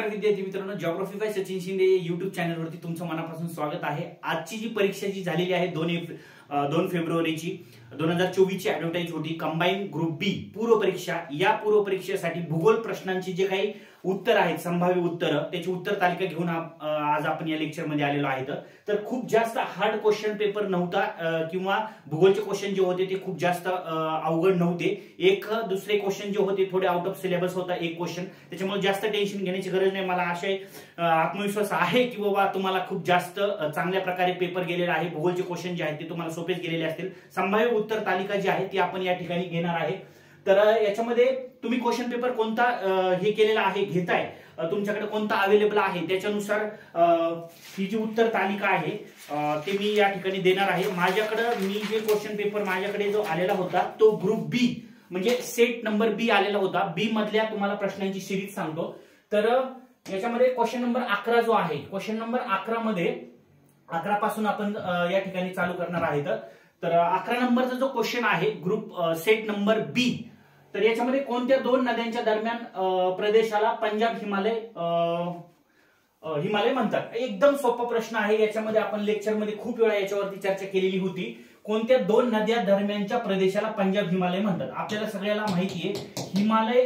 विद्यार्थी मित्रांनो, geography by Sachin Shinde YouTube चॅनलवरती तुमचं मनापासून स्वागत आहे। आजची जी परीक्षा जी झालेली आहे 2 फेब्रुवारीची 2024 ची ऍडव्हर्टाइज होती कंबाईन ग्रुप बी पूर्व परीक्षा। या पूर्व परीक्षेसाठी भूगोल प्रश्नांची जे काही उत्तर आहेत, संभाव्य उत्तर, त्याची उत्तर तालिका घेऊन आज आपण या लेक्चर मध्ये आलेलो आहेत। तर खूप जास्त हार्ड क्वेश्चन पेपर नव्हता किंवा भूगोलचे क्वेश्चन जे होते ते खूप जास्त अवघड नव्हते। एक दुसरे क्वेश्चन जे होते थोडे आउट ऑफ सिलेबस होता एक क्वेश्चन, त्याच्यामुळे जास्त टेन्शन घेण्याची गरज नाही। मला आत्मविश्वास आहे की बाबा तुम्हाला खूप जास्त चांगल्या प्रकारे पेपर गेलेला आहे। भूगोलचे क्वेश्चन जे आहेत ते तुम्हाला सोपेच गेलेले असतील। संभाव्य उत्तर तालिका जी आहे ती आपण या ठिकाणी घेणार आहे। तर याच्यामध्ये तुम्ही क्वेश्चन पेपर कोणता हे केलेला आहे, घेताय, तुमच्याकडे कोणता अवेलेबल आहे, त्याच्यानुसार ही जी उत्तर तालिका आहे ते मी या ठिकाणी देणार आहे। माझ्याकडे मी जे क्वेश्चन पेपर माझ्याकडे जो आलेला होता तो ग्रुप बी म्हणजे सेट नंबर बी आलेला होता। बी मधल्या तुम्हाला प्रश्नांची सिरीज सांगतो। तर याच्यामध्ये क्वेश्चन नंबर 11 जो आहे, क्वेश्चन नंबर 11 मध्ये 11 पासून आपण या ठिकाणी चालू करणार आहेत। तर 11 नंबरचा जो क्वेश्चन आहे ग्रुप सेट नंबर बी, तर याच्यामध्ये कोणत्या दोन नद्यांच्या दरम्यान प्रदेशाला पंजाब हिमालय म्हणतात। एकदम सोपा प्रश्न आहे। याच्यामध्ये आपण लेक्चर मध्ये खूप वेळा याच्यावरती चर्चा केलेली होती। कोणत्या दोन नद्या दरम्यानच्या प्रदेशाला पंजाब हिमालय म्हणतात। आपल्याला सगळ्याला माहिती आहे हिमालय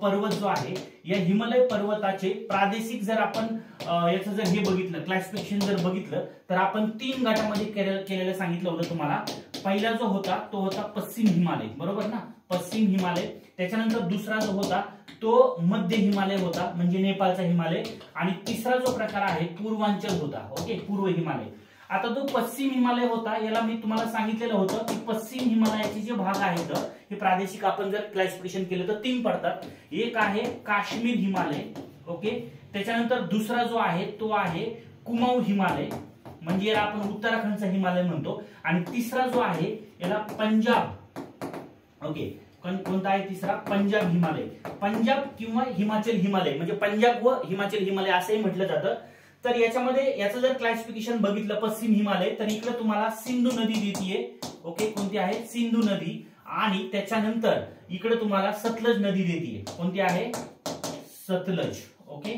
पर्वत जो आहे, या हिमालय पर्वताचे प्रादेशिक जर आपण याचं जर हे बघितलं, क्लासिफिकेशन जर बघितलं, तर आपण 3 गटामध्ये केलेलं सांगितलं होतं तुम्हाला। पहिला जो होता तो होता पश्चिम हिमालय, बरोबर ना, पश्चिम हिमालय। त्याच्यानंतर दुसरा जो होता तो मध्य हिमालय होता, म्हणजे नेपाळचा हिमालय। आणि तिसरा जो प्रकार आहे पूर्वांचल होता, ओके, पूर्व हिमालय। आता जो पश्चिम हिमालय होता याला मी तुम्हाला सांगितलेलं होतं की पश्चिम हिमालयाचे जे भाग आहेत हे प्रादेशिक आपण जर क्लासिफिकेशन केलं तर 3 पडतात। एक आहे काश्मीर हिमालय, ओके, त्याच्यानंतर दुसरा जो आहे तो आहे कुमाऊ हिमालय, म्हणजे याला आपण उत्तराखंडचा हिमालय म्हणतो। आणि तिसरा जो आहे याला पंजाब, ओके, कोणता आहे तिसरा, पंजाब हिमालय, पंजाब किंवा हिमाचल हिमालय, म्हणजे पंजाब व हिमाचल हिमालय असंही म्हटलं जातं। तर याच्यामध्ये याचं जर क्लासिफिकेशन बघितलं पश्चिम हिमालय, तर इकडे तुम्हाला सिंधू नदी देतीये, ओके, कोणती आहे, सिंधू नदी। आणि त्याच्यानंतर इकडे तुम्हाला सतलज नदी देतीये, कोणती आहे, सतलज, ओके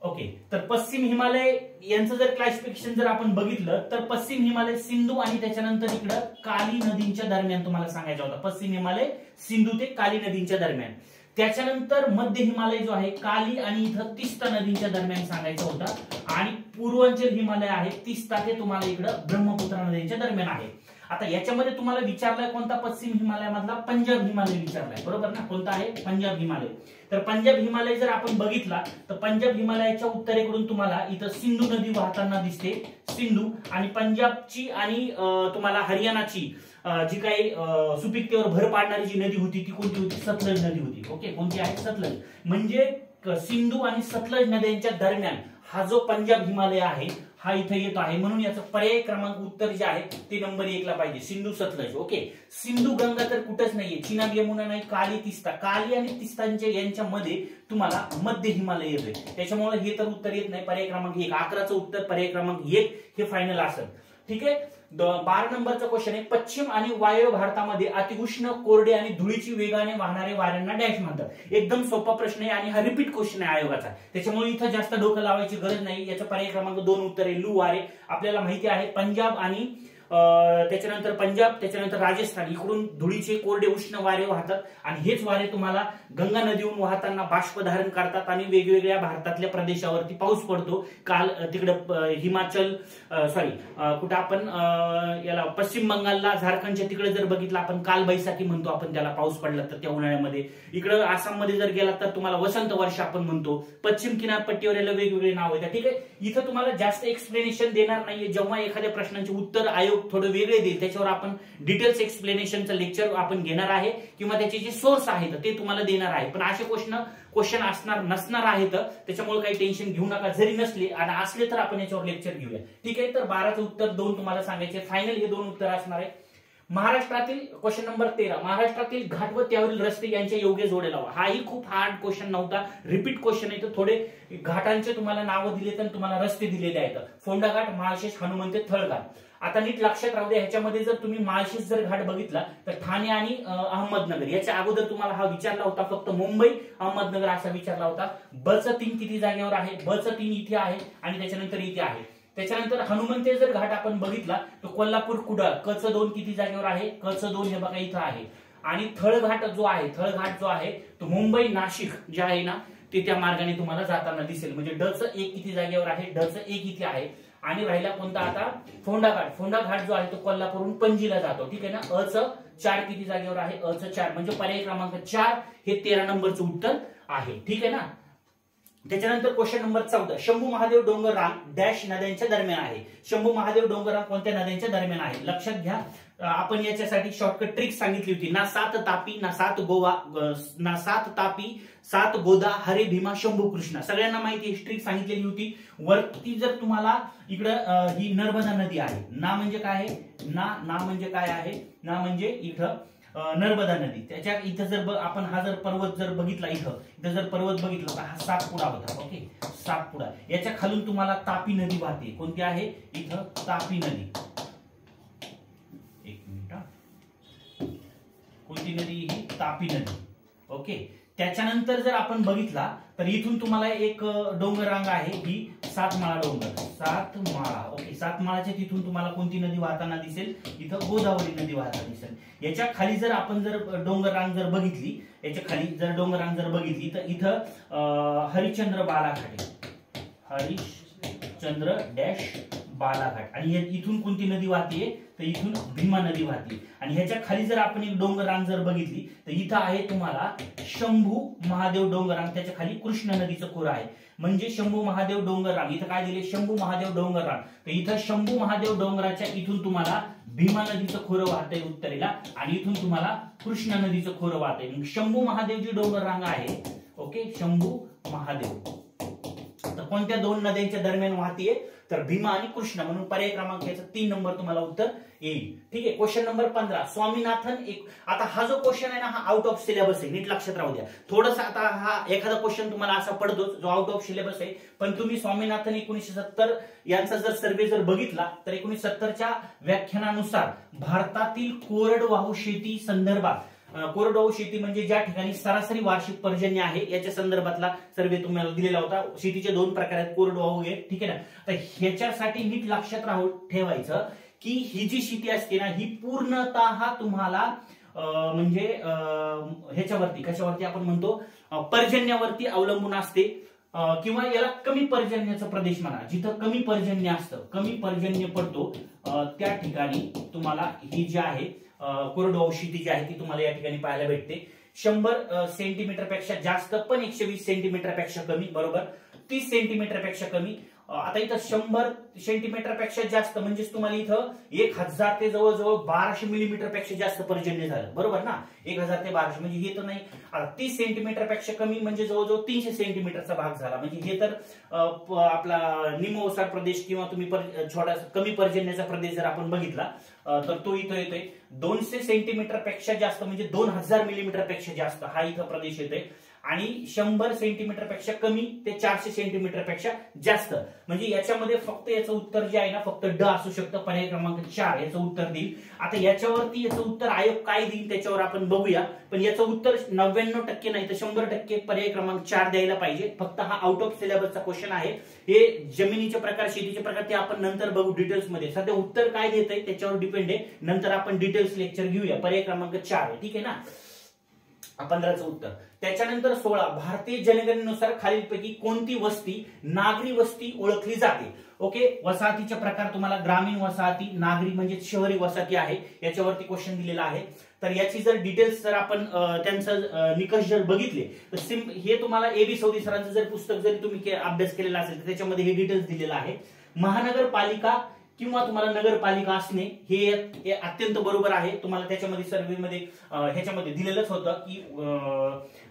ओके। तर पश्चिम हिमालय यांचं जर क्लासिफिकेशन जर आपण बघितलं तर पश्चिम हिमालय सिंधू आणि त्याच्यानंतर इकडे काली नदींच्या दरम्यान तुम्हाला सांगायचं होतं। पश्चिम हिमालय सिंधू ते काली नदींच्या दरम्यान। त्याच्यानंतर मध्य हिमालय जो आहे काली आणि इथं तिस्ता नदींच्या दरम्यान सांगायचा होता। आणि पूर्वांचल हिमालय आहे तिस्ता ते तुम्हाला इकडे ब्रह्मपुत्रा नदीच्या दरम्यान आहे। आता याच्यामध्ये तुम्हाला विचारलाय कोणता, पश्चिम हिमालयामधला पंजाब हिमालय विचारलाय, बरोबर ना, कोणता आहे, पंजाब हिमालय। तर पंजाब हिमालय जर आपण बघितला तर पंजाब हिमालयाच्या उत्तरेकडून तुम्हाला इथं सिंधू नदी वाहताना दिसते, सिंधू। आणि पंजाबची आणि तुम्हाला हरियाणाची जी काही सुपीकतेवर भर पाडणारी जी नदी होती ती कोणती होती, सतलज नदी होती, ओके, कोणती आहे, सतलज। म्हणजे सिंधू आणि सतलज नद्यांच्या दरम्यान हा जो पंजाब हिमालय आहे हा इथे येतो आहे। म्हणून याचं पर्याय क्रमांक उत्तर जे आहे ते नंबर 1 ला पाहिजे, सिंधू सतलज, ओके। सिंधू गंगा तर कुठंच नाहीये, चिनाब यमुना नाही, काली तिस्ता, काली आणि तिस्तांच्या यांच्यामध्ये तुम्हाला मध्य हिमालय येतोय, त्याच्यामुळे हे तर उत्तर येत नाही। पर्याय क्रमांक 1, 11चं उत्तर पर्याय क्रमांक 1 हे फायनल असेल, ठीक आहे। 12 नंबरचा क्वेश्चन आहे पश्चिम आणि वायव्य भारतामध्ये अतिउष्ण, कोरडे आणि धुळीची वेगाने वाहणारे वाऱ्यांना डॅश म्हणतात। एकदम सोपा प्रश्न आहे आणि हा रिपीट क्वेश्चन आहे आयोगाचा, त्याच्यामुळे इथं जास्त डोकं लावायची गरज नाही। याचा पर्याय क्रमांक 2 उत्तर आहे लू वारे। आपल्याला माहिती आहे पंजाब आणि त्याच्यानंतर पंजाब, त्याच्यानंतर राजस्थान, इकडून धुळीचे कोरडे उष्ण वारे वाहतात आणि हेच वारे तुम्हाला गंगा नदीहून वाहताना बाष्प धारण करतात आणि वेगवेगळ्या भारतातल्या प्रदेशावरती पाऊस पडतो। काल तिकडे हिमाचल कुठं आपण याला पश्चिम बंगालला, झारखंडच्या तिकडे जर बघितलं आपण काल बैसाखी म्हणतो आपण त्याला, पाऊस पडला तर त्या उन्हाळ्यामध्ये। इकडे आसाम मध्ये जर गेला तर तुम्हाला वसंत वर्षा आपण म्हणतो। पश्चिम किनारपट्टीवर याला वेगवेगळे नाव आहेत, ठीक आहे। इथं तुम्हाला जास्त एक्सप्लेनेशन देणार नाहीये। जेव्हा एखाद्या प्रश्नांचे उत्तर आयोग थोडं वेगळे देईल त्याच्यावर आपण डिटेल्स एक्सप्लेनेशनचं लेक्चर आपण घेणार आहे किंवा त्याचे जे सोर्स आहेत ते तुम्हाला देणार आहे। पण असे क्वेश्चन नसणार आहेत, त्याच्यामुळे काही टेन्शन घेऊ नका। जरी नसले आणि असले तर आपण याच्यावर लेक्चर घेऊया, ठीक आहे। तर 12चं उत्तर 2 तुम्हाला सांगायचे, फायनल हे 2 उत्तर असणार आहे। महाराष्ट्रातील क्वेश्चन नंबर 13, महाराष्ट्रातील घाट व त्यावरील रस्ते यांच्या योग्य जोड्या लावा. हाही खूप हार्ड क्वेश्चन नव्हता, रिपीट क्वेश्चन आहे. तर थोडे घाटांचे तुम्हाला नावं दिले तर तुम्हाला रस्ते दिलेले आहेत. फोंडा घाट, माळशेज, हनुमंते, थळघाट. आता नीट लक्षात राहू द्या, ह्याच्यामध्ये जर तुम्ही माळशेज जर घाट बघितला तर ठाणे आणि अहमदनगर याच्या अगोदर तुम्हाला हा विचारला होता, फक्त मुंबई अहमदनगर असा विचारला होता. बचं 3 किती जागेवर आहे, बचं 3 इथे आहे आणि त्याच्यानंतर इथे आहे. त्याच्यानंतर हनुमंते जर घाट आपण बघितला तर कोल्हापूर कुडाळ, कचं 2 किती जागेवर आहे, कचं 2 हे बघा इथं आहे. आणि थळघाट जो आहे तो मुंबई नाशिक जे आहे ना ते त्या मार्गाने तुम्हाला जाताना दिसेल. म्हणजे डचं 1 किती जागेवर आहे, डचं 1 इथे आहे. आणि राहिला कोणता आता, फोंडा घाट जो आहे तो कोल्हापूरहून पणजीला जातो. ठीक आहे ना. अचं 4 किती जागेवर आहे, अचं 4 म्हणजे पर्याय क्रमांक 4 हे 13 नंबरचं उत्तर आहे. ठीक आहे ना. त्याच्यानंतर क्वेश्चन नंबर 14, शंभू महादेव डोंगर रांग डॅश नद्यांच्या दरम्यान आहे. शंभू महादेव डोंगर रांग कोणत्या नद्यांच्या दरम्यान आहे लक्षात घ्या. आपण याच्यासाठी शॉर्टकट ट्रिक सांगितली होती. ना 7 तापी, ना 7 तापी, 7 गोदा, हरे, भीमा, शंभू, कृष्णा. सगळ्यांना माहिती आहे, ट्रिक सांगितलेली होती. वरती जर तुम्हाला इकडं ही नर्मदा नदी आहे. ना म्हणजे काय आहे, ना म्हणजे काय आहे, ना म्हणजे इथं नर्मदा नदी. त्याच्या इथं जर आपण हा जर पर्वत जर बघितला, इथं जर पर्वत बघितला तर हा सातपुडा होता. ओके, सातपुडा. याच्या खालून तुम्हाला तापी नदी वाहते. कोणती आहे, इथं तापी नदी. एक मिनिट, कोणती नदी ही, तापी नदी. ओके. त्याच्यानंतर जर आपण बघितला तर इथून तुम्हाला एक डोंगर रांग आहे, ही सातमाळा डोंगर, सातमाळा. ओके, सातमाळाच्या तिथून तुम्हाला कोणती नदी वाहताना दिसेल, इथं गोदावरी नदी वाहताना दिसेल. याच्या खाली जर आपण जर डोंगर रांग जर बघितली, याच्या खाली जर डोंगर रांग जर बघितली तर इथं हरिश्चंद्र बालाघाट, हरिश्चंद्र डॅश बालाघाट. आणि इथून कोणती नदी वाहते, तर इथून भीमा नदी वाहते. आणि ह्याच्या खाली जर आपण एक डोंगर रांग जर बघितली तर इथं आहे तुम्हाला शंभू महादेव डोंगर रांग, त्याच्या खाली कृष्णा नदीचं खोरं आहे. म्हणजे शंभू महादेव डोंगर रांग, इथं काय दिले, शंभू महादेव डोंगर रांग. तर इथं शंभू महादेव डोंगराच्या इथून तुम्हाला भीमा नदीचं खोरं वाहतंय उत्तरेला, आणि इथून तुम्हाला कृष्णा नदीचं खोरं वाहतंय. मग शंभू महादेव जी डोंगर रांग आहे, ओके, शंभू महादेव तर कोणत्या 2 नद्यांच्या दरम्यान वाहतीये, तर भीमा आणि कृष्णा. म्हणून पर्याय क्रमांक याचं 3 नंबर तुम्हाला उत्तर येईल. ठीक आहे. क्वेश्चन नंबर 15, स्वामीनाथन एक. आता हा जो क्वेश्चन आहे ना, हा आउट ऑफ सिलेबस आहे, नीट लक्षात राहू द्या. थोडंसं आता हा एखादा क्वेश्चन तुम्हाला असा पडतो जो आउट ऑफ सिलेबस आहे, पण तुम्ही स्वामीनाथन 1970 यांचा जर सर्वे जर बघितला तर 1970च्या व्याख्यानानुसार भारतातील कोरडवाहू शेती संदर्भात, कोरडवाहू शेती म्हणजे ज्या ठिकाणी सरासरी वार्षिक पर्जन्य आहे याच्या संदर्भातला सर्वे तुम्हाला दिलेला होता. शेतीचे 2 प्रकार आहेत, कोरडवाहू आहे. ठीक आहे ना. तर ह्याच्यासाठी नीट लक्षात ठेवायचं की ही जी शेती असते ना, ही पूर्णतः तुम्हाला म्हणजे ह्याच्यावरती, कशावरती आपण म्हणतो, पर्जन्यावरती अवलंबून असते. किंवा याला कमी पर्जन्याचा प्रदेश म्हणा. जिथं कमी पर्जन्य असतं, कमी पर्जन्य पडतो त्या ठिकाणी तुम्हाला ही जी आहे कोरडवाहू शेती जी आहे ती तुम्हाला या ठिकाणी पाहायला भेटते. 100 सेंटीमीटर पेक्षा जास्त, पण 120 सेंटीमीटर पेक्षा कमी, बरोबर, 30 सेंटीमीटर पेक्षा कमी. आता इथं 100 सेंटीमीटर पेक्षा जास्त म्हणजेच तुम्हाला इथं 1000 ते जवळजवळ 1200 मिलीमीटर पेक्षा जास्त पर्जन्य झालं, बरोबर ना. 1000 ते 1200 म्हणजे हे तर नाही. 30 सेंटीमीटर पेक्षा कमी म्हणजे जवळजवळ 300 सेंटीमीटरचा भाग झाला. म्हणजे हे तर आपला निमओसाड प्रदेश किंवा तुम्ही छोटा कमी पर्जन्याचा प्रदेश जर आपण बघितला तर तो इथं येतोय. 200 सेंटीमीटर पेक्षा जास्त म्हणजे 2000 मिलीमीटर पेक्षा जास्त हा इथं प्रदेश येतोय. आणि 100 सेंटीमीटर पेक्षा कमी ते 400 सेंटीमीटर पेक्षा जास्त. म्हणजे याच्यामध्ये फक्त याचं उत्तर जे आहे ना, फक्त ड असू शकतं. पर्याय क्रमांक 4 याचं उत्तर देईल. आता याच्यावरती याचं उत्तर आयोग काय देईल त्याच्यावर आपण बघूया. पण याचं उत्तर 99% नाही तर 100% पर्याय क्रमांक 4 द्यायला पाहिजे. फक्त हा आउट ऑफ सिलेबसचा क्वेश्चन आहे. हे जमिनीचे प्रकार, शेतीचे प्रकार ते आपण नंतर बघू डिटेल्स मध्ये. सध्या उत्तर काय देत आहे त्याच्यावर डिपेंड आहे. नंतर आपण डिटेल्स लेक्चर घेऊया. पर्याय क्रमांक 4 आहे. ठीक आहे ना. 15चं उत्तर. त्याच्यानंतर 16, भारतीय जनगणनेनुसार खालीलपैकी कोणती वस्ती नागरी वस्ती ओळखली जाते. ओके, वसाहतीचे प्रकार तुम्हाला ग्रामीण वसाहती, नागरी म्हणजे शहरी वसाहती आहे. याच्यावरती क्वेश्चन दिलेला आहे. तर याची जर डिटेल्स जर आपण त्यांचं निकष जर बघितले तर हे तुम्हाला एबी सौदी सरांचं जर पुस्तक जरी तुम्ही अभ्यास केलेला असेल तर त्याच्यामध्ये हे डिटेल्स दिलेलं आहे. महानगरपालिका किंवा तुम्हाला नगरपालिका असणे हे अत्यंत बरोबर आहे. तुम्हाला त्याच्यामध्ये सर्वेमध्ये ह्याच्यामध्ये दिलेलंच होतं की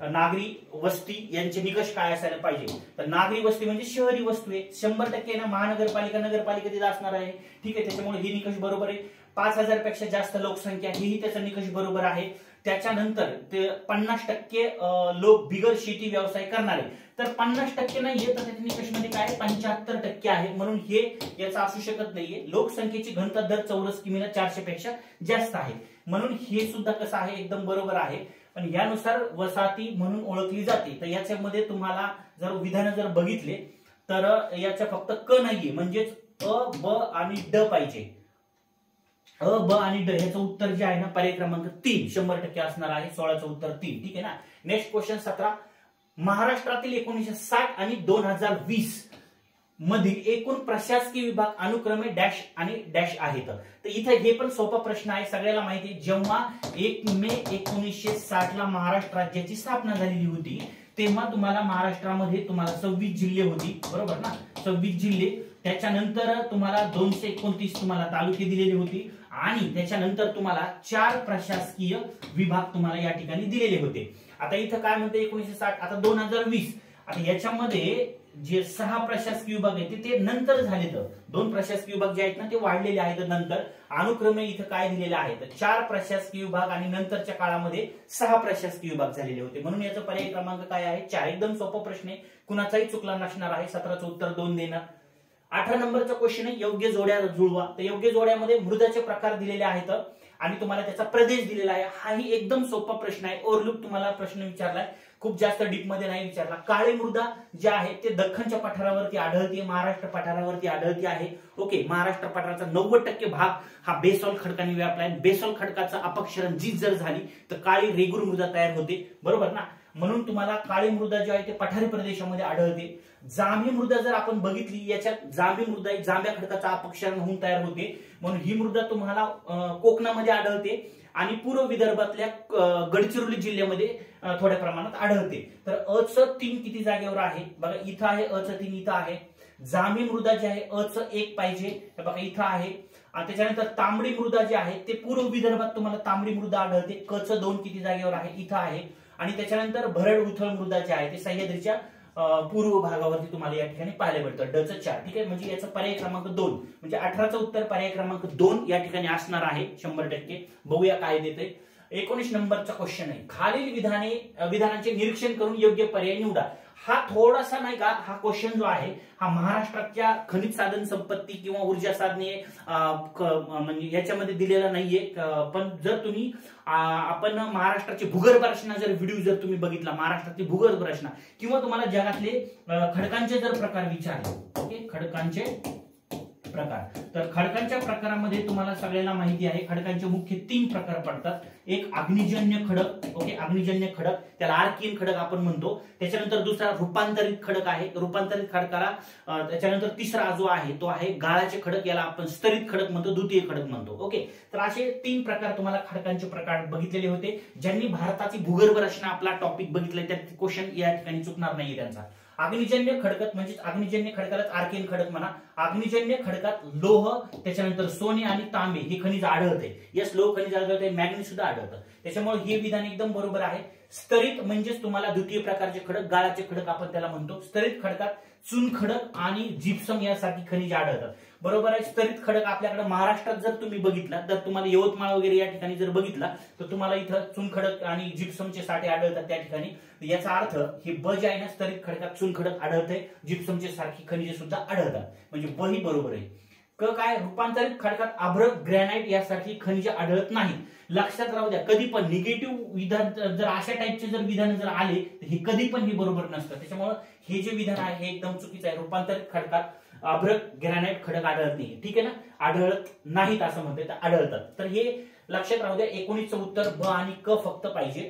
नागरी वस्ती यांचे निकष काय असायला पाहिजे. तर नागरी वस्ती म्हणजे शहरी वस्ती आहे. 100% ना महानगरपालिका, नगरपालिका तिथे असणार आहे. ठीक आहे, त्याच्यामुळे हे निकष बरोबर आहे. 5,000 पेक्षा जास्त लोकसंख्या, हेही त्याचा निकष बरोबर आहे. त्याच्यानंतर ते 50% लोक बिगर शेती व्यवसाय करणारे, तर 50% नाहीये, तर त्याच्या निकषमध्ये काय 75% आहे, म्हणून हे याचा असू शकत नाहीये. लोकसंख्येची घनता दर चौरस किमीला 400 पेक्षा जास्त आहे, म्हणून हे सुद्धा कसं आहे एकदम बरोबर आहे. पण यानुसार वसाहती म्हणून ओळखली जाते. तर याच्यामध्ये तुम्हाला जर विधान जर बघितले तर याच्या फक्त क नाहीये, म्हणजेच अ, ब आणि ड पाहिजे. अ, ब आणि ड ह्याचं उत्तर जे आहे ना पर्याय क्रमांक 3 100% असणार आहे. 16चं उत्तर 3. ठीक आहे ना. Next question 17. महाराष्ट्रातील 1960 आणि 2020 मधील एकूण प्रशासकीय विभाग अनुक्रमे डॅश आणि डॅश आहेत. तर इथे हे पण सोपा प्रश्न आहे, सगळ्याला माहिती आहे. जेव्हा 1 मे 1960 ला महाराष्ट्र राज्याची स्थापना झालेली होती, तेव्हा तुम्हाला महाराष्ट्रामध्ये तुम्हाला 26 जिल्हे होती, बरोबर ना, 26 जिल्हे. त्याच्यानंतर तुम्हाला 229 तुम्हाला तालुके दिलेली होती आणि त्याच्यानंतर तुम्हाला 4 प्रशासकीय विभाग तुम्हाला या ठिकाणी दिलेले होते. आता इथं काय म्हणते 1960, आता 2020, आता याच्यामध्ये जे 6 प्रशासकीय विभाग आहेत ते नंतर झाले. तर 2 प्रशासकीय विभाग जे आहेत ना ते वाढलेले आहेत नंतर. अनुक्रमे इथं काय दिलेलं आहे तर 4 प्रशासकीय विभाग आणि नंतरच्या काळामध्ये 6 प्रशासकीय विभाग झालेले होते, म्हणून याचा पर्याय क्रमांक काय आहे 4. एकदम सोपा प्रश्न आहे, कुणाचाही चुकला नसणार आहे. 17चं उत्तर 2 देणार. 18 नंबरचा क्वेश्चन आहे योग्य जोड्या जुळवा. तर योग्य जोड्यामध्ये मृदाचे प्रकार दिलेले आहेत आणि तुम्हाला त्याचा प्रदेश दिलेला आहे. हाही एकदम सोपा प्रश्न आहे, ओव्हरलुक तुम्हाला प्रश्न विचारलाय, खूप जास्त डीप मध्ये नाही विचारला. काळी मृदा जे आहे ते दख्खनच्या पठारावरती आढळते, महाराष्ट्र पठारावरती आढळते आहे. ओके, महाराष्ट्र पठाराचा 90% भाग हा बेसॉल्ट खडकांनी व्यापलाय. बेसॉल्ट खडकाचं अपक्षरण जी जर झाली तर काळी रेगूर मृदा तयार होते, बरोबर ना, म्हणून तुम्हाला काळी मृदा जी आहे ते पठारी प्रदेशामध्ये आढळते. जांभी मृदा जर आपण बघितली, याच्यात जांभी मृदा जांभ्या खडकाचा अपक्षरण होऊन तयार होते, म्हणून ही मृदा तुम्हाला कोकणामध्ये आढळते आणि पूर्व विदर्भातल्या गडचिरोली जिल्ह्यामध्ये थोड्या प्रमाणात आढळते. तर अच 3 किती जागेवर आहे बघा, इथं आहे अच 3, इथं आहे. जांभी मृदा जी आहे अच 1 पाहिजे, बघा इथं आहे. आणि त्याच्यानंतर तांबडी मृदा जी आहे ते पूर्व विदर्भात तुम्हाला तांबडी मृदा आढळते, कच 2 किती जागेवर आहे, इथं आहे. आणि त्याच्यानंतर भरड उथळ मृदा जी आहे ते सह्याद्रीच्या पूर्व भागावरती तुम्हाला या ठिकाणी पाहायला मिळतं, डच 4. ठीक आहे, म्हणजे याचा पर्याय क्रमांक 2, म्हणजे 18चं उत्तर पर्याय क्रमांक 2 या ठिकाणी असणार आहे 100%. बघूया काय देते. 19 नंबरचा क्वेश्चन आहे, खालील विधानांचे निरीक्षण करून योग्य पर्याय निवडा. हा थोडासा नाही का, हा क्वेश्चन जो आहे हा महाराष्ट्राच्या खनिज साधन संपत्ती किंवा ऊर्जा साधने म्हणजे याच्यामध्ये दिलेला नाहीये. पण जर तुम्ही आपण महाराष्ट्राची भूगर्भ रचना जर व्हिडिओ जर तुम्ही बघितला, महाराष्ट्राची भूगर्भ रचना किंवा तुम्हाला जगातले खडकांचे जर प्रकार विचारले, ओके, खडकांचे प्रकार, तर खडकांच्या प्रकारामध्ये तुम्हाला सगळ्यांना माहिती आहे खडकांचे मुख्य 3 प्रकार पडतात. एक अग्निजन्य खडक, ओके, अग्निजन्य खडक, त्याला आर्कियन खडक आपण म्हणतो. त्याच्यानंतर दुसरा रूपांतरित खडक आहे, रूपांतरित खडकाला त्याच्यानंतर तिसरा जो आहे तो आहे गाळाचे खडक, याला आपण स्तरित खडक म्हणतो, द्वितीय खडक म्हणतो. ओके, तर असे 3 प्रकार तुम्हाला खडकांचे प्रकार बघितलेले होते. ज्यांनी भारताची भूगर्भ रचना आपला टॉपिक बघितलाय त्या क्वेश्चन या ठिकाणी चुकणार नाहीये त्यांचा. अग्निजन्य खडकात म्हणजे अग्निजन्य खडकाला आर्कियन खडक म्हणा. अग्निजन्य खडकात लोह, त्याच्यानंतर सोने आणि तांबे हे खनिज आढळते. यस, लोह खनिज आढळते, मॅग्नीज सुद्धा आढळतं. त्याच्यामुळे हे विधान एकदम बरोबर आहे. स्तरित म्हणजेच तुम्हाला द्वितीय प्रकारचे खडक, गाळाचे खडक आपण त्याला म्हणतो. स्तरित खडकात चुन खडक आणि जिप्सम यासारखी खनिज आढळतात, बरोबर आहे. स्तरित खडक आपल्याकडे महाराष्ट्रात जर तुम्ही बघितला तर तुम्हाला यवतमाळ वगैरे या ठिकाणी जर बघितला तर तुम्हाला इथं चुन खडक आणि जिप्समचे साठे आढळतात त्या ठिकाणी. याचा अर्थ हे ब जे आहे ना, स्तरित खडकात चुन खडक आढळते, जिप्समचे सारखी खनिजे सुद्धा आढळतात, म्हणजे ब ही बरोबर आहे. क काय, रूपांतरित खडकात अभ्रक, ग्रॅनाइट यासारखी खनिजे आढळत नाहीत. लक्षात राहू द्या, कधी पण निगेटिव्ह विधान जर अशा टाईपचे जर विधान जर आले तर हे कधी पण हे बरोबर नसतं. त्याच्यामुळे हे जे विधान आहे हे एकदम चुकीचं आहे. रूपांतरित खडकात अभ्रक, ग्रॅनाइट खडक आढळत नाही, ठीक आहे ना, आढळत नाहीत असं म्हणते, तर आढळतात. तर हे लक्षात राहू द्या. 19चं उत्तर ब आणि क फक्त पाहिजे.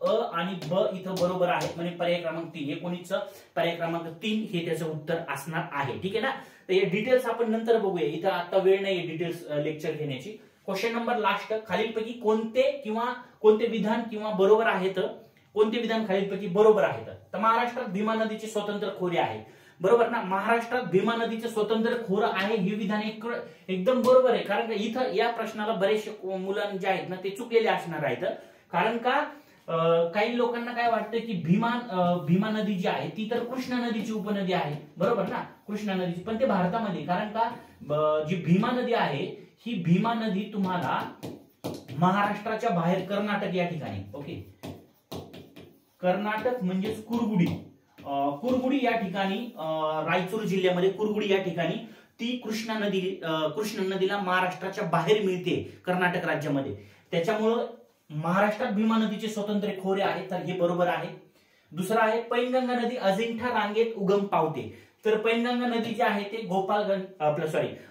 अ आणि ब इथं बरोबर आहे, म्हणजे पर्याय क्रमांक 3. 19चं पर्याय क्रमांक 3 हे त्याचं उत्तर असणार आहे, ठीक आहे ना. तर हे डिटेल्स आपण नंतर बघूया, इथं आता वेळ नाही डिटेल्स लेक्चर घेण्याची. क्वेश्चन नंबर लास्ट, खालीलपैकी कोणते विधान किंवा बरोबर आहेत, कोणते विधान खालीलपैकी बरोबर आहेत. तर महाराष्ट्रात भीमा नदीचे स्वतंत्र खोरे आहे, बरोबर ना. महाराष्ट्रात भीमा नदीचे स्वतंत्र खोरं आहे हे विधान एकदम बरोबर आहे. कारण का इथं या प्रश्नाला बरेचसे मुलं जे आहेत ना ते चुकलेले असणार आहेत. कारण का काही लोकांना काय वाटतं की भीमा नदी जी आहे ती तर कृष्णा नदीची उपनदी आहे, बरोबर ना, कृष्णा नदीची, पण ते भारतामध्ये, कारण का जी भीमा नदी आहे ही भीमा नदी तुम्हाला महाराष्ट्राच्या बाहेर कर्नाटक या ठिकाणी, ओके, कर्नाटक म्हणजेच कुरगुडी या ठिकाणी, रायचूर जिल्ह्यामध्ये कुरगुडी या ठिकाणी ती कृष्णा नदीला महाराष्ट्राच्या बाहेर मिळते कर्नाटक राज्यामध्ये. त्याच्यामुळं महाराष्ट्रात भीमा नदीचे स्वतंत्र खोरे आहेत, तर हे बरोबर आहे. दुसरा आहे पैनगंगा नदी अजिंठा रांगेत उगम पावते. तर पैनगंगा नदी जी आहे ते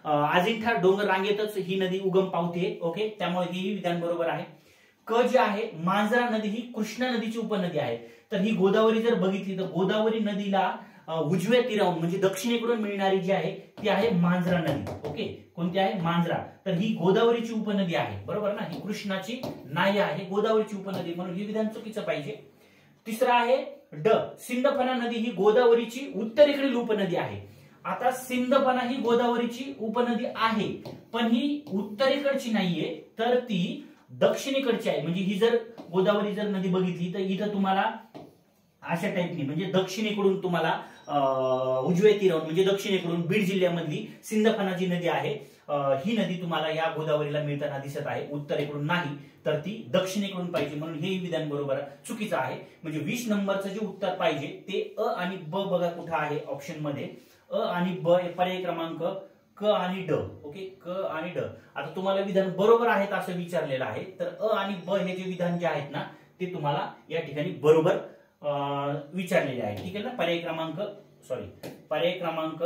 अजिंठा डोंगर रांगेतच ही नदी उगम पावते, ओके, त्यामुळे ही विधान बरोबर आहे. क जे आहे मांजरा नदी ही कृष्णा नदीची उपनदी आहे. तर ही गोदावरी जर बघितली तर गोदावरी नदीला उजव्या तीरावरून म्हणजे दक्षिणेकडून मिळणारी जी आहे ती आहे मांजरा नदी, ओके, कोणती आहे मांजरा. तर ही गोदावरीची उपनदी आहे, बरोबर ना, ही कृष्णाची नाही आहे, गोदावरीची उपनदी, म्हणून हे विधान चुकीचं पाहिजे. तिसरा आहे ड सिंदफणा नदी ही गोदावरीची उत्तरेकडील उपनदी आहे. आता सिंदफणा ही गोदावरीची उपनदी आहे, पण ही उत्तरेकडची नाहीये, तर ती दक्षिणेकडची आहे. म्हणजे ही जर गोदावरी जर नदी बघितली तर इथं तुम्हाला अशा टाईपनी म्हणजे दक्षिणेकडून तुम्हाला उजव्या तीरावरून म्हणजे दक्षिणेकडून बीड जिल्ह्यामधली सिंदफणा जी नदी आहे ही नदी तुम्हाला या गोदावरीला मिळताना दिसत आहे, उत्तरेकडून नाही, तर ती दक्षिणेकडून पाहिजे, म्हणून हे विधान बरोबर चुकीचं आहे. म्हणजे 20 नंबरचं जे उत्तर पाहिजे ते अ आणि ब बघा कुठं आहे ऑप्शन मध्ये, अ आणि ब पर्याय क्रमांक क आणि ड, ओके, क आणि ड. आता तुम्हाला विधान बरोबर आहेत असं विचारलेलं आहे, तर अ आणि ब हे जे विधान जे आहेत ना ते तुम्हाला या ठिकाणी बरोबर विचारलेले आहे, ठीक आहे ना. पर्याय क्रमांक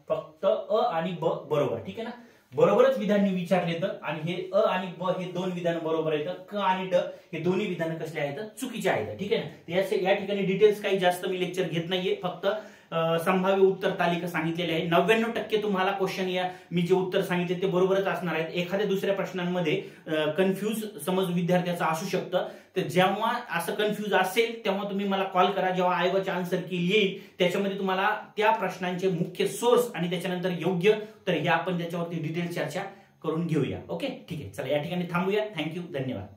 फक्त अ आणि ब बरोबर, ठीक आहे ना. बरोबरच विधान विचारले तर, आणि हे अ आणि ब हे दोन विधान बरोबर आहेत, क आणि ड हे दोन्ही विधान कसले आहेत, चुकीचे आहेत, ठीक आहे ना. या ठिकाणी डिटेल्स काही जास्त मी लेक्चर घेत नाहीये, फक्त संभाव्य उत्तर तालिका सांगितलेली आहे. 99% तुम्हाला क्वेश्चन या मी जे उत्तर सांगितले ते बरोबरच असणार आहेत. एखाद्या दुसऱ्या प्रश्नांमध्ये कन्फ्यूज समज विद्यार्थ्याचं असू शकतं, तर जेव्हा असं कन्फ्यूज असेल तेव्हा तुम्ही मला कॉल करा. जेव्हा आयोगाचे आन्सर की येईल त्याच्यामध्ये तुम्हाला त्या प्रश्नांचे मुख्य सोर्स आणि त्याच्यानंतर योग्य तर हे आपण त्याच्यावरती डिटेल चर्चा करून घेऊया, ओके, ठीक आहे. चला या ठिकाणी थांबूया. थँक्यू, धन्यवाद.